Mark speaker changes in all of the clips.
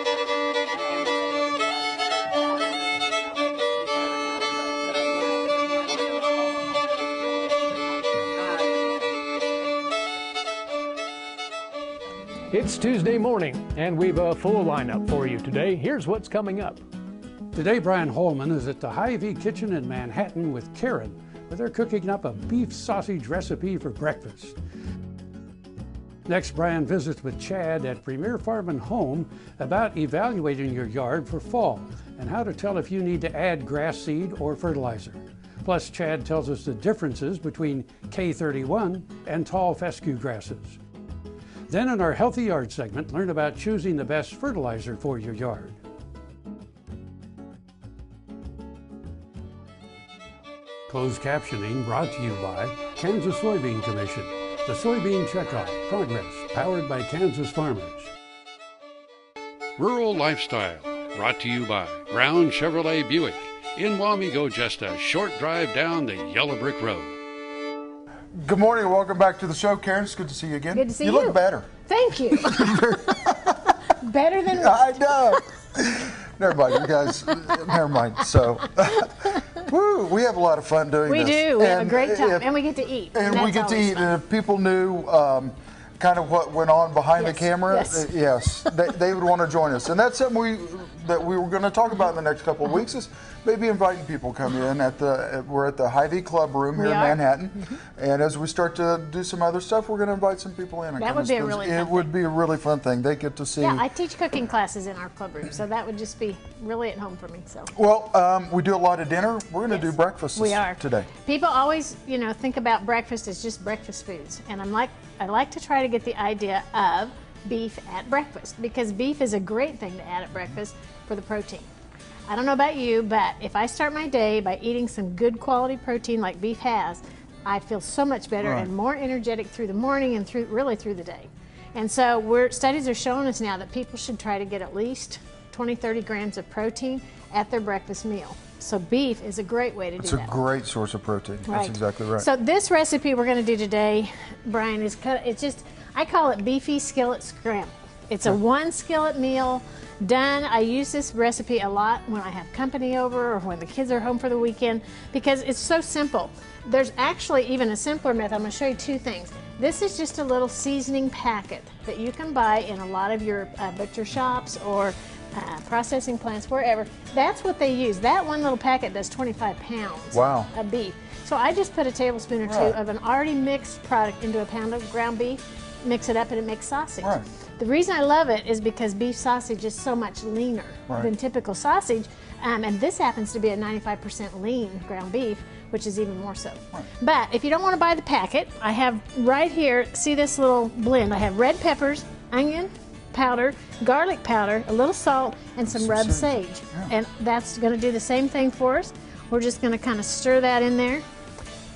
Speaker 1: It's Tuesday morning, and we've a full lineup for you today. Here's what's coming up.
Speaker 2: Today, Brian Holman is at the Hy-Vee Kitchen in Manhattan with Karen, where they're cooking up a beef sausage recipe for breakfast. Next, Brian visits with Chad at Premier Farm and Home about evaluating your yard for fall and how to tell if you need to add grass seed or fertilizer. Plus, Chad tells us the differences between K31 and tall fescue grasses. Then in our Healthy Yard segment, learn about choosing the best fertilizer for your yard. Closed captioning brought to you by Kansas Soybean Commission. The Soybean Checkoff Progress, powered by Kansas farmers.
Speaker 3: Rural Lifestyle, brought to you by Brown Chevrolet Buick. In Wamego, just a short drive down the Yellow Brick Road.
Speaker 4: Good morning. Welcome back to the show, Karen. It's good to see you again.
Speaker 5: Good to see you.
Speaker 4: You look better.
Speaker 5: Thank you. Better than what?
Speaker 4: I know. Never mind, you guys. Never mind. So, woo, we have a lot of fun doing this.
Speaker 5: We do. We have a great time, and we get to eat.
Speaker 4: And we get to eat. And if people knew kind of what went on behind the camera, yes, they would want to join us. And that's something that we were going to talk about in the next couple of weeks is maybe inviting people to come in we're at the Hy-Vee Club Room here in Manhattan. And as we start to do some other stuff, we're going to invite some people in.
Speaker 5: That would be a really fun thing.
Speaker 4: It would be a really fun thing. They get to see.
Speaker 5: Yeah, I teach cooking classes in our club room, so that would just be really at home for me. So.
Speaker 4: Well, we do a lot of dinner. We're going to do breakfast today.
Speaker 5: People always, think about breakfast as just breakfast foods, and I like to try to get the idea of beef at breakfast because beef is a great thing to add at breakfast for the protein. I don't know about you, but if I start my day by eating some good quality protein like beef has, I feel so much better and more energetic through the morning and through the day. And so studies are showing us now that people should try to get at least 20-30 grams of protein at their breakfast meal. So beef is a great way to do that.
Speaker 4: It's a great source of protein. Right. That's exactly right.
Speaker 5: So this recipe we're going to do today, Brian, I call it beefy skillet scramble. It's a one skillet meal done. I use this recipe a lot when I have company over or when the kids are home for the weekend because it's so simple. There's actually even a simpler method. I'm going to show you two things. This is just a little seasoning packet that you can buy in a lot of your butcher shops or processing plants, wherever. That's what they use. That one little packet does 25 pounds of beef. So I just put a tablespoon or two of an already mixed product into a pound of ground beef, mix it up, and it makes sausage. The reason I love it is because beef sausage is so much leaner than typical sausage, and this happens to be a 95% lean ground beef, which is even more so. But if you don't want to buy the packet, I have right here, see this little blend. I have red peppers, onion powder, garlic powder, a little salt, and some rubbed sage. And that's going to do the same thing for us. We're just going to kind of stir that in there,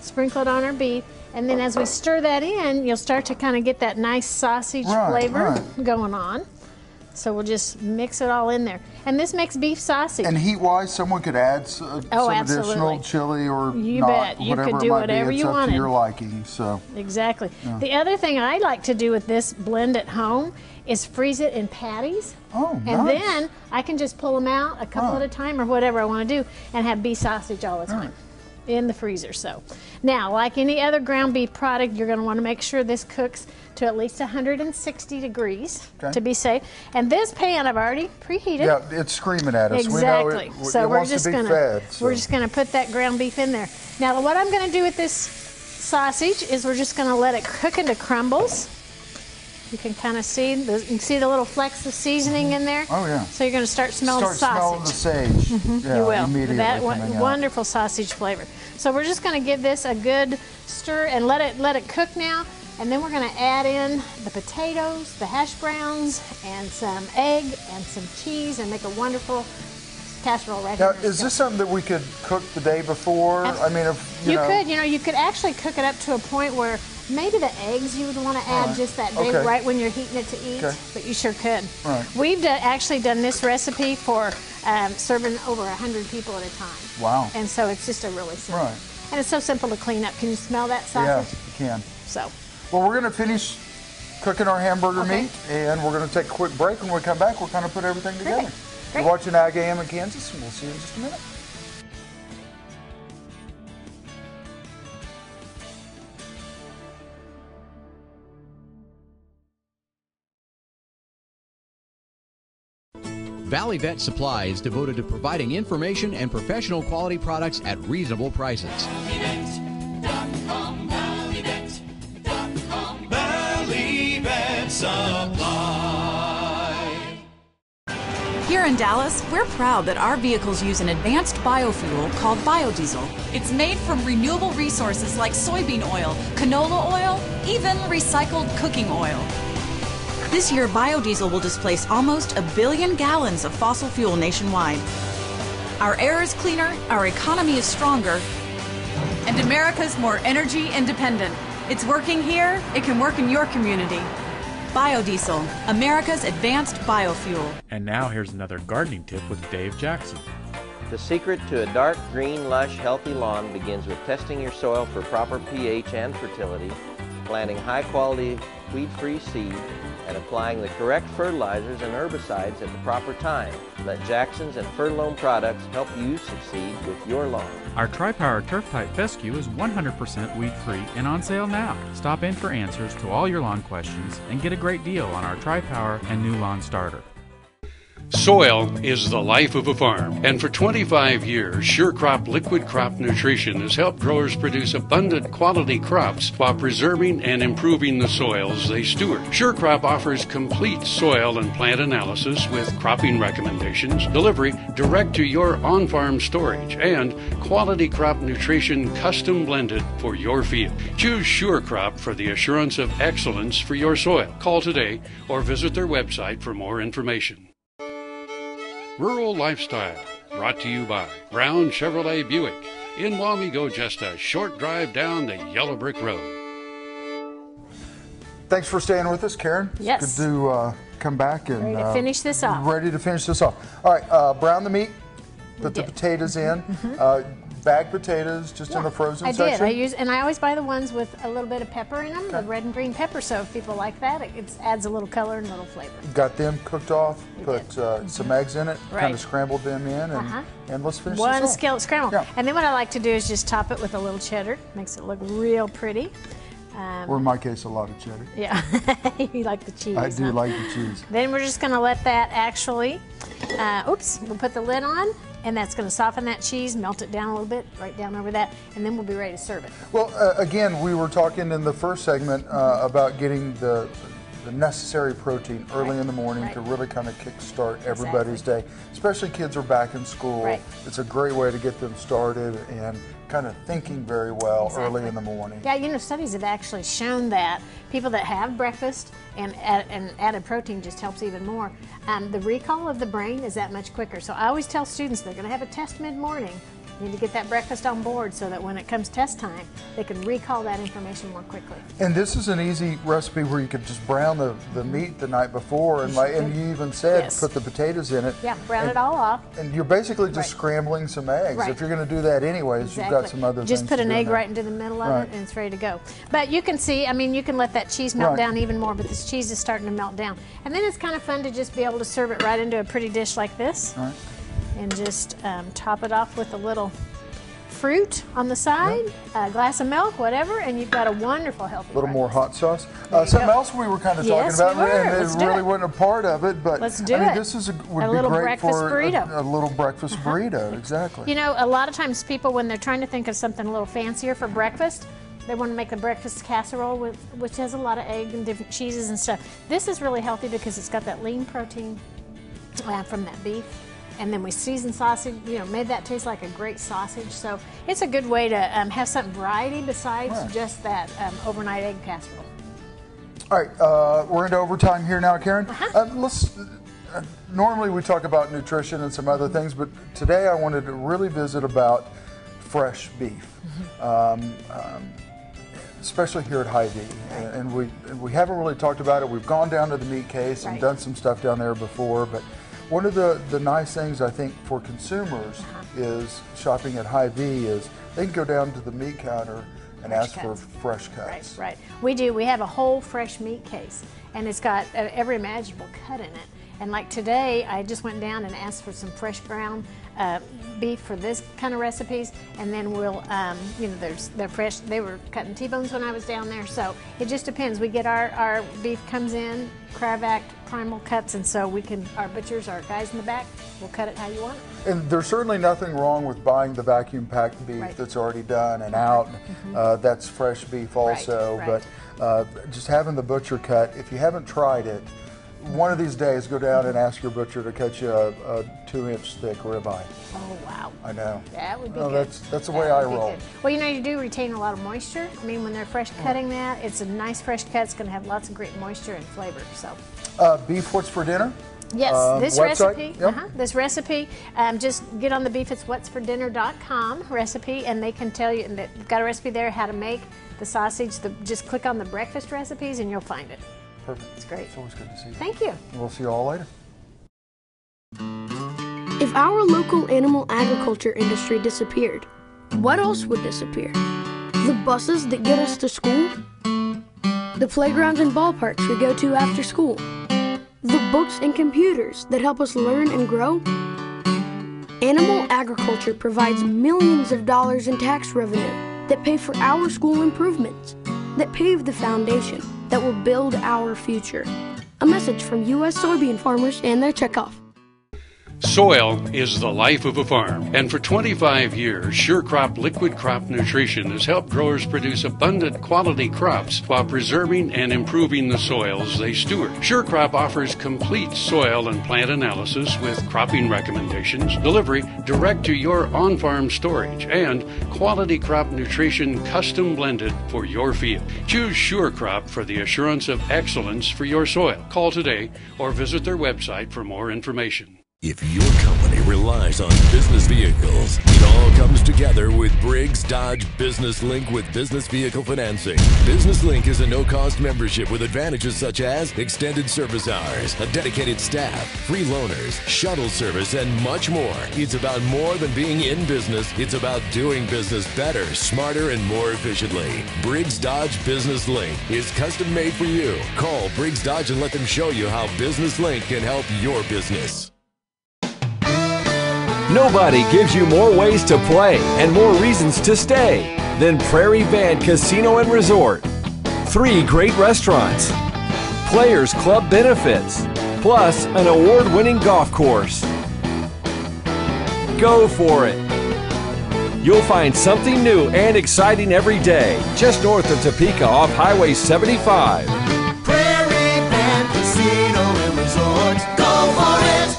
Speaker 5: sprinkle it on our beef, and then as we stir that in, you'll start to kind of get that nice sausage flavor going on. So we'll just mix it all in there. And this makes beef sausage.
Speaker 4: And heat-wise, someone could add some additional chili or
Speaker 5: you bet. You could do whatever you wanted.
Speaker 4: It's up to your liking. So.
Speaker 5: Exactly. The other thing I like to do with this blend at home is freeze it in patties. And then I can just pull them out a couple at a time or whatever I want to do and have beef sausage all the time. In the freezer. So now, like any other ground beef product, you're going to want to make sure this cooks to at least 160 degrees to be safe. And this pan I've already preheated.
Speaker 4: Yeah, it's screaming at us.
Speaker 5: Exactly.
Speaker 4: We know
Speaker 5: so
Speaker 4: we're just
Speaker 5: going to put that ground beef in there. Now, what I'm going to do with this sausage is we're just going to let it cook into crumbles. You can kind of see the little flecks of seasoning in there.
Speaker 4: Oh yeah.
Speaker 5: So you're going to start smelling the sausage.
Speaker 4: Smelling the sage.
Speaker 5: You will. That wonderful sausage flavor. So we're just going to give this a good stir and let it cook now. And then we're going to add in the potatoes, the hash browns, and some egg and some cheese, and make a wonderful casserole right here.
Speaker 4: Now, is this something that we could cook the day before? I mean, if
Speaker 5: you could actually cook it up to a point where maybe the eggs you would want to add just that day, right when you're heating it to eat, but you sure could. We've actually done this recipe for serving over 100 people at a time.
Speaker 4: Wow.
Speaker 5: And so it's just a really simple. And it's so simple to clean up. Can you smell that sausage?
Speaker 4: Yeah, you can.
Speaker 5: So.
Speaker 4: Well, we're going to finish cooking our hamburger meat, and we're going to take a quick break. When we come back, we'll kind of put everything together.
Speaker 5: Great.
Speaker 4: You're watching Ag AM in Kansas, and we'll see you in just a minute.
Speaker 6: Valley Vet Supply is devoted to providing information and professional quality products at reasonable prices.
Speaker 7: Valley Vet Supply.
Speaker 8: Here in Dallas, we're proud that our vehicles use an advanced biofuel called biodiesel. It's made from renewable resources like soybean oil, canola oil, even recycled cooking oil. This year, biodiesel will displace almost 1 billion gallons of fossil fuel nationwide. Our air is cleaner, our economy is stronger, and America's more energy independent. It's working here, it can work in your community. Biodiesel, America's advanced biofuel.
Speaker 9: And now here's another gardening tip with Dave Jackson.
Speaker 10: The secret to a dark, green, lush, healthy lawn begins with testing your soil for proper pH and fertility, planting high-quality, weed-free seed, and applying the correct fertilizers and herbicides at the proper time. Let Jackson's and Furlone products help you succeed with your lawn.
Speaker 9: Our Tri-Power Turf Type Fescue is 100% weed-free and on sale now. Stop in for answers to all your lawn questions and get a great deal on our Tri-Power and new lawn starter.
Speaker 3: Soil is the life of a farm, and for 25 years, SureCrop Liquid Crop Nutrition has helped growers produce abundant quality crops while preserving and improving the soils they steward. SureCrop offers complete soil and plant analysis with cropping recommendations, delivery direct to your on-farm storage, and quality crop nutrition custom blended for your field. Choose SureCrop for the assurance of excellence for your soil. Call today or visit their website for more information. Rural Lifestyle, brought to you by Brown Chevrolet Buick. In Wamego, just a short drive down the Yellow Brick Road.
Speaker 4: Thanks for staying with us, Karen.
Speaker 5: Yes.
Speaker 4: It's good to come back and
Speaker 5: ready to finish this off.
Speaker 4: Ready to finish this off. All right, brown the meat, put the potatoes in. Bagged potatoes just in the frozen section?
Speaker 5: I did. I always buy the ones with a little bit of pepper in them, the red and green pepper, so if people like that, it adds a little color and a little flavor.
Speaker 4: Got them cooked off, put some eggs in it, kind of scrambled them in, and let's finish this off.
Speaker 5: One skillet scramble.
Speaker 4: Yeah.
Speaker 5: And then what I like to do is just top it with a little cheddar. Makes it look real pretty.
Speaker 4: Or in my case, a lot of cheddar.
Speaker 5: Yeah, you like the cheese.
Speaker 4: I do like the cheese.
Speaker 5: Then we're just going to let that actually, we'll put the lid on, and that's going to soften that cheese, melt it down a little bit, right down over that, and then we'll be ready to serve it.
Speaker 4: Well, again, we were talking in the first segment about getting the necessary protein early in the morning to really kind of kickstart everybody's day. Especially kids are back in school. It's a great way to get them started and kind of thinking very well early in the morning.
Speaker 5: Yeah, you know, studies have actually shown that people that have breakfast and added protein just helps even more. The recall of the brain is that much quicker. So I always tell students they're going to have a test mid-morning. You need to get that breakfast on board so that when it comes test time, they can recall that information more quickly.
Speaker 4: And this is an easy recipe where you could just brown the meat the night before, and you even said put the potatoes in it.
Speaker 5: Yeah, brown it all off.
Speaker 4: And you're basically just scrambling some eggs. If you're going to do that anyways, you've got some other things
Speaker 5: Just put
Speaker 4: to
Speaker 5: an
Speaker 4: do
Speaker 5: egg
Speaker 4: now.
Speaker 5: right into the middle of it, and it's ready to go. But you can see, I mean, you can let that cheese melt down even more, but this cheese is starting to melt down. And then it's kind of fun to just be able to serve it right into a pretty dish like this. And just top it off with a little fruit on the side, a glass of milk, whatever, and you've got a wonderful healthy
Speaker 4: A little more hot sauce. Something else we were kind of talking about, and it really wasn't a part of it, but
Speaker 5: let's do
Speaker 4: this would be great for
Speaker 5: burrito.
Speaker 4: a little breakfast burrito. Exactly.
Speaker 5: You know, a lot of times people, when they're trying to think of something a little fancier for breakfast, they want to make a breakfast casserole which has a lot of egg and different cheeses and stuff. This is really healthy because it's got that lean protein from that beef. And then we seasoned sausage, you know, made that taste like a great sausage. So it's a good way to have some variety besides just that overnight egg casserole.
Speaker 4: All right, we're into overtime here now, Karen. Normally we talk about nutrition and some other things, but today I wanted to really visit about fresh beef. Especially here at Hy-Vee, and we haven't really talked about it. We've gone down to the meat case and done some stuff down there before, but one of the nice things I think for consumers is shopping at Hy-Vee is they can go down to the meat counter and ask for fresh cuts.
Speaker 5: Right. We do. We have a whole fresh meat case, and it's got every imaginable cut in it. And like today, I just went down and asked for some fresh ground beef for this kind of recipes, and then we'll, you know, they're fresh. They were cutting T-bones when I was down there, so it just depends. We get our beef comes in, Cryovac primal cuts, and so we can, our butchers, our guys in the back, will cut it how you want it.
Speaker 4: And there's certainly nothing wrong with buying the vacuum packed beef that's already done and out. That's fresh beef also, but just having the butcher cut, if you haven't tried it, one of these days go down and ask your butcher to cut you a 2-inch thick ribeye.
Speaker 5: Oh wow!
Speaker 4: I know.
Speaker 5: That would be good.
Speaker 4: That's the way I roll.
Speaker 5: Well, you know, you do retain a lot of moisture. I mean, when they're fresh cutting that, it's a nice fresh cut. It's going to have lots of great moisture and flavor. So.
Speaker 4: Beef What's for Dinner?
Speaker 5: Yes, this
Speaker 4: website?
Speaker 5: recipe. This recipe. Just get on the beefitswhatsfordinner.com recipe, and they can tell you. And they've got a recipe there how to make the sausage. Just click on the breakfast recipes, and you'll find it.
Speaker 4: Perfect.
Speaker 5: It's great.
Speaker 4: It's always good to see you.
Speaker 5: Thank you.
Speaker 4: We'll see you all later.
Speaker 11: If our local animal agriculture industry disappeared, what else would disappear? The buses that get us to school? The playgrounds and ballparks we go to after school? The books and computers that help us learn and grow? Animal agriculture provides millions of dollars in tax revenue that pay for our school improvements, that pave the foundation that will build our future. A message from U.S. soybean farmers and their checkoff.
Speaker 3: Soil is the life of a farm, and for 25 years, SureCrop Liquid Crop Nutrition has helped growers produce abundant quality crops while preserving and improving the soils they steward. SureCrop offers complete soil and plant analysis with cropping recommendations, delivery direct to your on-farm storage, and quality crop nutrition custom blended for your field. Choose SureCrop for the assurance of excellence for your soil. Call today or visit their website for more information.
Speaker 12: If your company relies on business vehicles, it all comes together with Briggs Dodge Business Link with business vehicle financing. Business Link is a no-cost membership with advantages such as extended service hours, a dedicated staff, free loaners, shuttle service, and much more. It's about more than being in business. It's about doing business better, smarter, and more efficiently. Briggs Dodge Business Link is custom made for you. Call Briggs Dodge and let them show you how Business Link can help your business.
Speaker 13: Nobody gives you more ways to play and more reasons to stay than Prairie Band Casino and Resort. 3 great restaurants, Players Club benefits, plus an award-winning golf course. Go for it. You'll find something new and exciting every day, just north of Topeka off Highway 75.
Speaker 7: Prairie Band Casino and Resort. Go for it!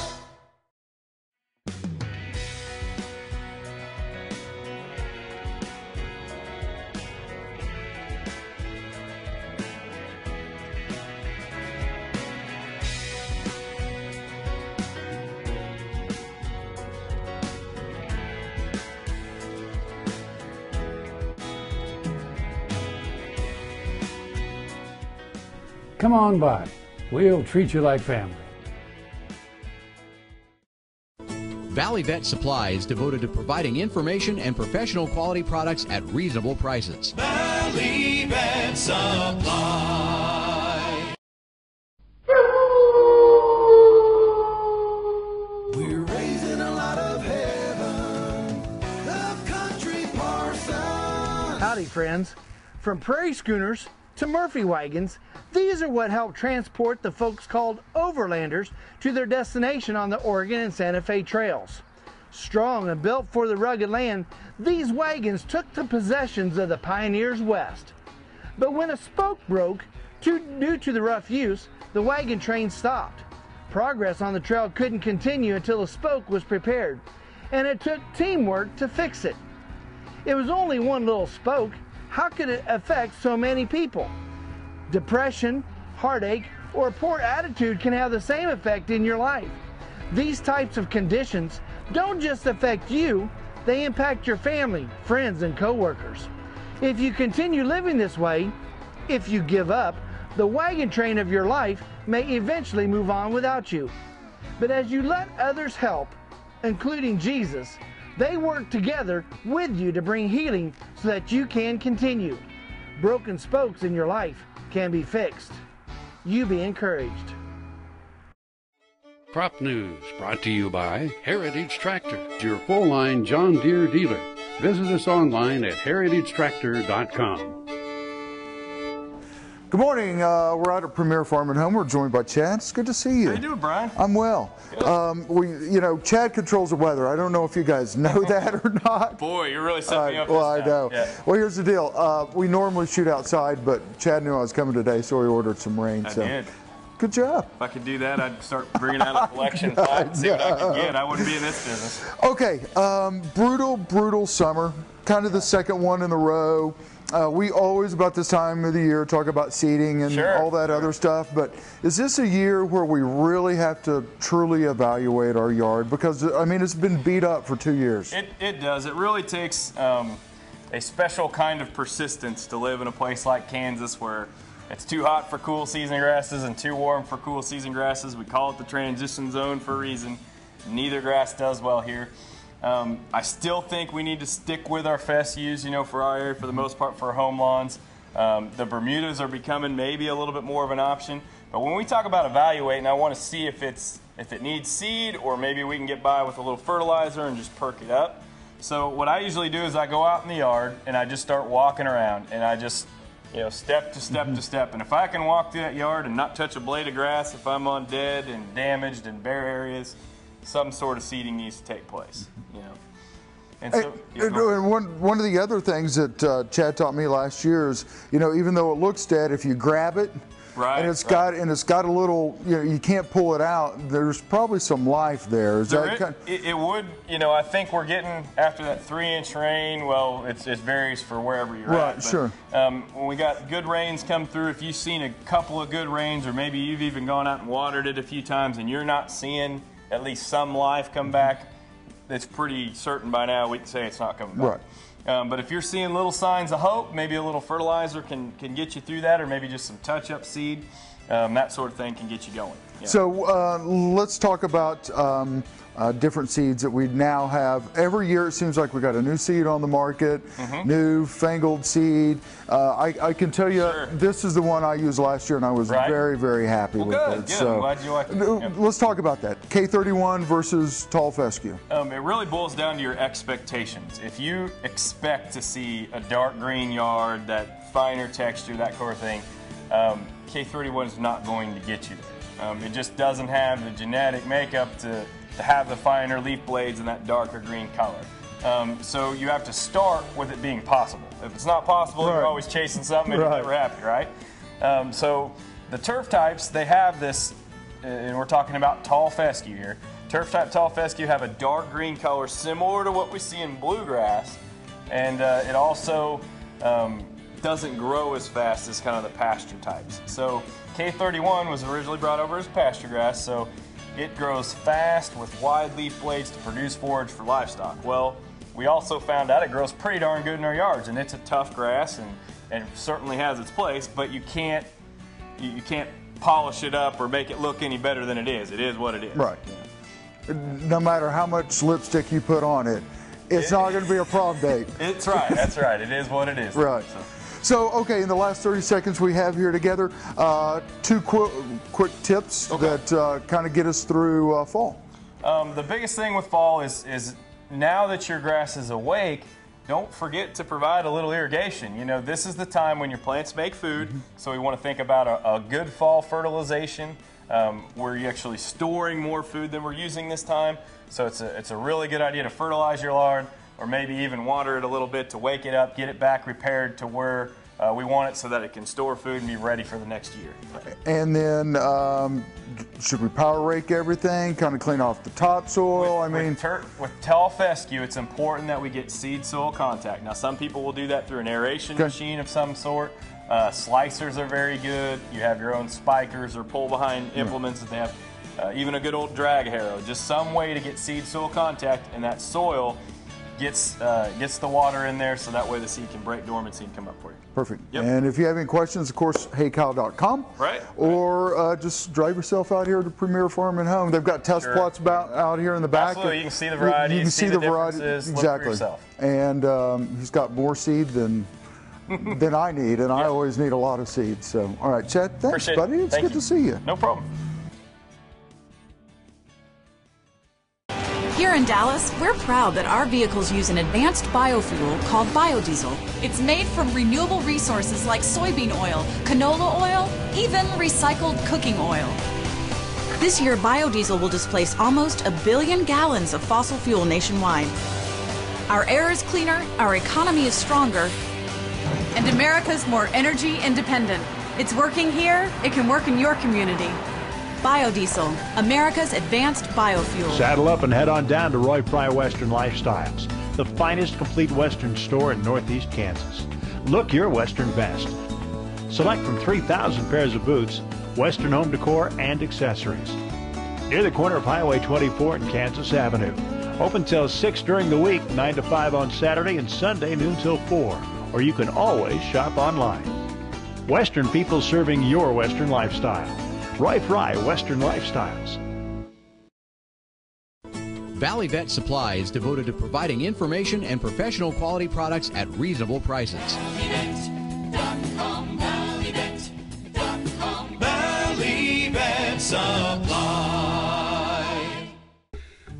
Speaker 2: Come on by. We'll treat you like family.
Speaker 6: Valley Vet Supply is devoted to providing information and professional quality products at reasonable prices.
Speaker 7: Valley Vet Supply. We're raising a lot of heaven, the country parson.
Speaker 14: Howdy, friends. From prairie schooners to Murphy wagons, these are what help transport the folks called overlanders to their destination on the Oregon and Santa Fe trails. Strong and built for the rugged land, these wagons took the possessions of the pioneers west. But when a spoke broke, due to the rough use, the wagon train stopped. Progress on the trail couldn't continue until the spoke was prepared, and it took teamwork to fix it. It was only one little spoke. How could it affect so many people? Depression, heartache, or a poor attitude can have the same effect in your life. These types of conditions don't just affect you, they impact your family, friends, and co-workers. If you continue living this way, if you give up, the wagon train of your life may eventually move on without you. But as you let others help, including Jesus, They work together with you to bring healing so that you can continue. Broken spokes in your life can be fixed. You be encouraged.
Speaker 3: Crop News brought to you by Heritage Tractor, your full-line John Deere dealer. Visit us online at heritagetractor.com.
Speaker 4: Good morning. We're out at Premier Farm and Home. We're joined by Chad. It's good to see you.
Speaker 15: How you doing, Brian?
Speaker 4: I'm well. Chad controls the weather. I don't know if you guys know that or not.
Speaker 15: Boy, you're really setting me up.
Speaker 4: Well, I know.
Speaker 15: Yeah.
Speaker 4: Well, here's the deal. We normally shoot outside, but Chad knew I was coming today, so he ordered some rain.
Speaker 15: I
Speaker 4: so.
Speaker 15: did.
Speaker 4: Good job.
Speaker 15: If I could do that, I'd start bringing out a collection and see what I could get. I wouldn't be in this business.
Speaker 4: Okay, brutal summer. Kind of the second one in a row. We always, about this time of the year, talk about seeding and all that other stuff, but is this a year where we really have to truly evaluate our yard? Because, I mean, it's been beat up for 2 years.
Speaker 15: It does. It really takes a special kind of persistence to live in a place like Kansas where it's too hot for cool season grasses and too warm for cool season grasses. We call it the transition zone for a reason. Neither grass does well here. I still think we need to stick with our fescues, for our area for the most part for our home lawns. The Bermudas are becoming maybe a little bit more of an option. But when we talk about evaluating, I want to see if it needs seed or maybe we can get by with a little fertilizer and just perk it up. So what I usually do is I go out in the yard and I just start walking around and I just step to step to step. And if I can walk through that yard and not touch a blade of grass, if I'm on dead and damaged and bare areas, some sort of seeding needs to take place, And so,
Speaker 4: and one of the other things that Chad taught me last year is, even though it looks dead, if you grab it, and it's got a little, you can't pull it out. There's probably some life there.
Speaker 15: It would, I think we're getting after that 3-inch rain. Well, it varies for wherever you're at.
Speaker 4: Right, sure.
Speaker 15: When we got good rains come through, if you've seen a couple of good rains, or maybe you've even gone out and watered it a few times, and you're not seeing at least some life come back, it's pretty certain by now we can say it's not coming back.
Speaker 4: Right.
Speaker 15: But if you're seeing little signs of hope, maybe a little fertilizer can get you through that, or maybe just some touch-up seed, that sort of thing can get you going. Yeah.
Speaker 4: So let's talk about different seeds that we now have. Every year it seems like we got a new seed on the market, new fangled seed. I can tell you this is the one I used last year and I was very, very happy with it.
Speaker 15: Good. So, I'm glad you like it.
Speaker 4: Let's talk about that. K31 versus tall fescue.
Speaker 15: It really boils down to your expectations. If you expect to see a dark green yard, that finer texture, that kind of thing, K31 is not going to get you there. It just doesn't have the genetic makeup to have the finer leaf blades and that darker green color. So you have to start with it being possible. If it's not possible, you're always chasing something and you're never happy, right? So the turf types, they have this, and we're talking about tall fescue here. Turf type tall fescue have a dark green color similar to what we see in bluegrass, and it also doesn't grow as fast as kind of the pasture types. So K31 was originally brought over as pasture grass, so it grows fast with wide leaf blades to produce forage for livestock. Well, we also found out it grows pretty darn good in our yards, and it's a tough grass and certainly has its place, but you can't polish it up or make it look any better than it is. It is what it is.
Speaker 4: Right. Yeah. No matter how much lipstick you put on it, it's not going to be a prom date.
Speaker 15: It's right. That's right. It is what it is.
Speaker 4: Right. So, okay, in the last 30 seconds we have here together, two quick tips that kind of get us through fall.
Speaker 15: The biggest thing with fall is now that your grass is awake, don't forget to provide a little irrigation. This is the time when your plants make food, so we want to think about a good fall fertilization where you're actually storing more food than we're using this time. So it's a really good idea to fertilize your yard, or maybe even water it a little bit to wake it up, get it back repaired to where we want it so that it can store food and be ready for the next year.
Speaker 4: And then should we power rake everything, kind of clean off the topsoil?
Speaker 15: With tall fescue, it's important that we get seed soil contact. Now, some people will do that through an aeration machine of some sort. Slicers are very good. You have your own spikers or pull behind implements that they have. Even a good old drag harrow, just some way to get seed soil contact in that soil. gets the water in there, so that way the seed can break dormancy and come up for you.
Speaker 4: Perfect.
Speaker 15: Yep.
Speaker 4: And if you have any questions, of course, heycow.com.
Speaker 15: Right.
Speaker 4: Or just drive yourself out here to Premier Farm and Home. They've got test plots out here in the back.
Speaker 15: Absolutely. You can see the variety.
Speaker 4: You can see the variety.
Speaker 15: Exactly.
Speaker 4: Exactly.
Speaker 15: Look for yourself.
Speaker 4: And he's got more seed than I need, and I always need a lot of seed. So, all right, Chad, thanks,
Speaker 15: Appreciate
Speaker 4: buddy.
Speaker 15: it.
Speaker 4: It's
Speaker 15: Thank
Speaker 4: good
Speaker 15: you.
Speaker 4: to see you.
Speaker 15: No problem.
Speaker 8: Here in Dallas, we're proud that our vehicles use an advanced biofuel called biodiesel. It's made from renewable resources like soybean oil, canola oil, even recycled cooking oil. This year, biodiesel will displace almost 1 billion gallons of fossil fuel nationwide. Our air is cleaner, our economy is stronger, and America's more energy independent. It's working here, it can work in your community. Biodiesel, America's advanced biofuel.
Speaker 16: Saddle up and head on down to Roy Fry Western Lifestyles, the finest complete Western store in Northeast Kansas. Look your Western best. Select from 3,000 pairs of boots, Western home decor, and accessories. Near the corner of Highway 24 and Kansas Avenue. Open till 6 during the week, 9 to 5 on Saturday, and Sunday noon till 4. Or you can always shop online. Western people serving your Western lifestyle. Roy Fry Western Lifestyles.
Speaker 6: Valley Vet Supply is devoted to providing information and professional quality products at reasonable prices.
Speaker 7: Valley Vet Supply.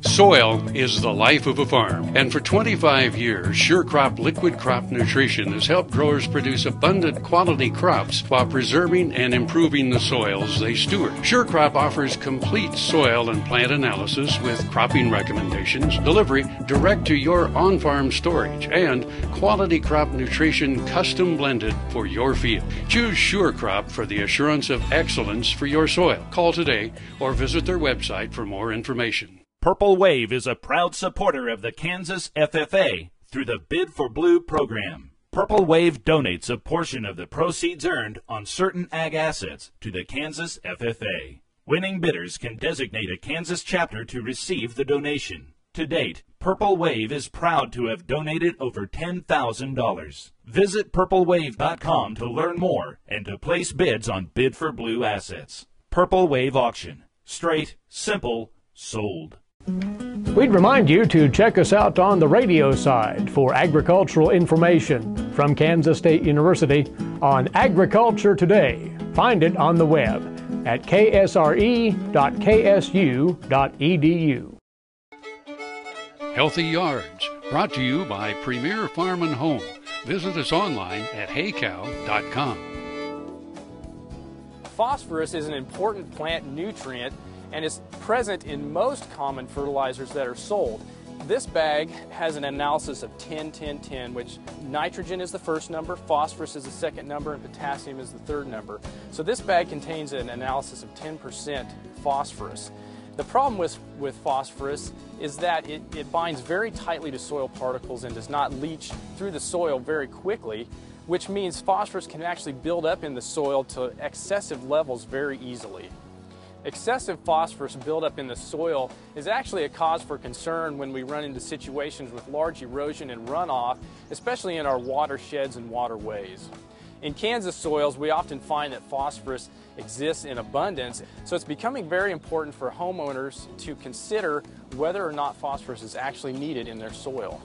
Speaker 3: Soil is the life of a farm, and for 25 years, SureCrop Liquid Crop Nutrition has helped growers produce abundant quality crops while preserving and improving the soils they steward. SureCrop offers complete soil and plant analysis with cropping recommendations, delivery direct to your on-farm storage, and quality crop nutrition custom blended for your field. Choose SureCrop for the assurance of excellence for your soil. Call today or visit their website for more information.
Speaker 17: Purple Wave is a proud supporter of the Kansas FFA through the Bid for Blue program. Purple Wave donates a portion of the proceeds earned on certain ag assets to the Kansas FFA. Winning bidders can designate a Kansas chapter to receive the donation. To date, Purple Wave is proud to have donated over $10,000. Visit purplewave.com to learn more and to place bids on Bid for Blue assets. Purple Wave Auction. Straight, simple, sold.
Speaker 1: We'd remind you to check us out on the radio side for agricultural information from Kansas State University on Agriculture Today. Find it on the web at ksre.ksu.edu.
Speaker 3: Healthy Yards, brought to you by Premier Farm and Home. Visit us online at heycow.com.
Speaker 18: Phosphorus is an important plant nutrient and is present in most common fertilizers that are sold. This bag has an analysis of 10, 10, 10, which nitrogen is the first number, phosphorus is the second number, and potassium is the third number. So this bag contains an analysis of 10% phosphorus. The problem with phosphorus is that it binds very tightly to soil particles and does not leach through the soil very quickly, which means phosphorus can actually build up in the soil to excessive levels very easily. Excessive phosphorus buildup in the soil is actually a cause for concern when we run into situations with large erosion and runoff, especially in our watersheds and waterways. In Kansas soils, we often find that phosphorus exists in abundance, so it's becoming very important for homeowners to consider whether or not phosphorus is actually needed in their soil.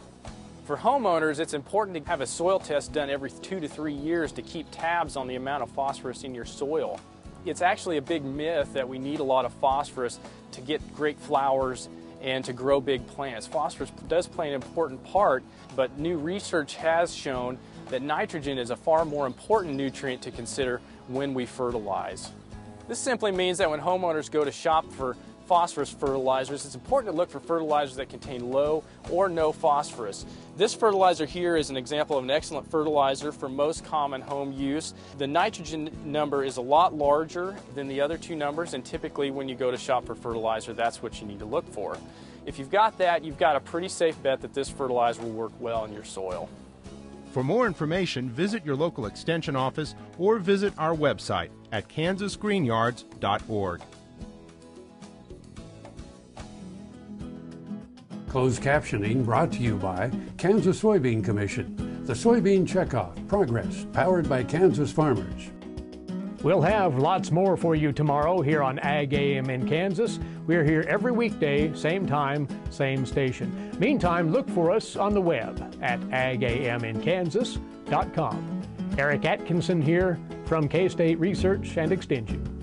Speaker 18: For homeowners, it's important to have a soil test done every 2 to 3 years to keep tabs on the amount of phosphorus in your soil. It's actually a big myth that we need a lot of phosphorus to get great flowers and to grow big plants. Phosphorus does play an important part, but new research has shown that nitrogen is a far more important nutrient to consider when we fertilize. This simply means that when homeowners go to shop for phosphorus fertilizers, it's important to look for fertilizers that contain low or no phosphorus. This fertilizer here is an example of an excellent fertilizer for most common home use. The nitrogen number is a lot larger than the other two numbers, and typically when you go to shop for fertilizer, that's what you need to look for. If you've got that, you've got a pretty safe bet that this fertilizer will work well in your soil.
Speaker 19: For more information, visit your local extension office or visit our website at kansasgreenyards.org.
Speaker 2: Closed captioning brought to you by Kansas Soybean Commission. The Soybean Checkoff Progress, powered by Kansas farmers.
Speaker 1: We'll have lots more for you tomorrow here on Ag AM in Kansas. We're here every weekday, same time, same station. Meantime, look for us on the web at agaminkansas.com. Eric Atkinson here from K-State Research and Extension.